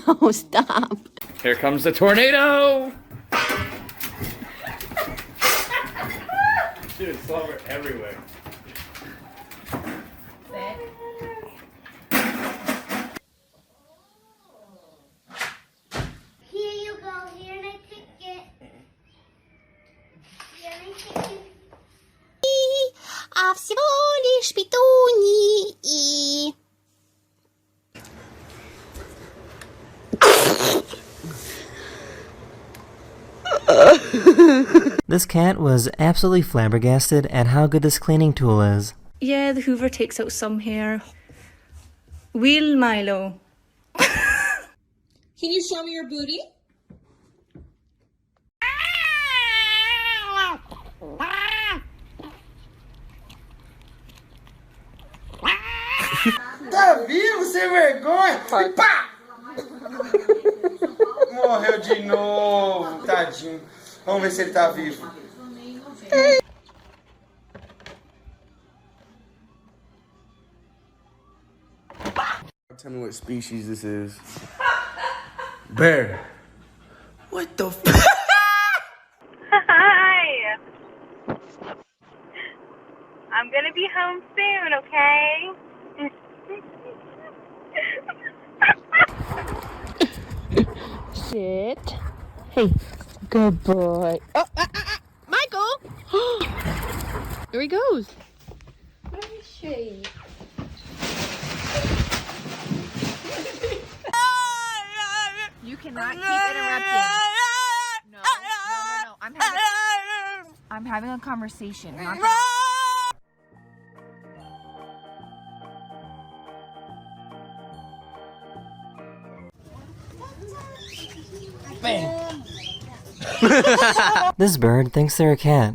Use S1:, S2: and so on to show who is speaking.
S1: No, stop.
S2: Here comes the tornado! Dude, it's over everywhere.
S3: Here you go. Here my ticket. Here my ticket.
S1: А всего лишь петунии.
S4: This cat was absolutely flabbergasted at how good this cleaning tool is.
S5: Yeah, the Hoover takes out some hair. Wheel Milo.
S6: Can you show me your booty?
S7: Tá vivo, sem vergonha? E pá! Morreu de novo, tadinho. Vamos ver se ele tá vivo. Tell me what species this is. Bear. What the f?
S8: Hi. I'm gonna be home soon, okay?
S1: Sit. Hey, good boy. Oh, Michael! There he goes. Where is she?
S9: You cannot keep interrupting. No. I'm having a conversation. I'm not gonna...
S4: This bird thinks they're a cat.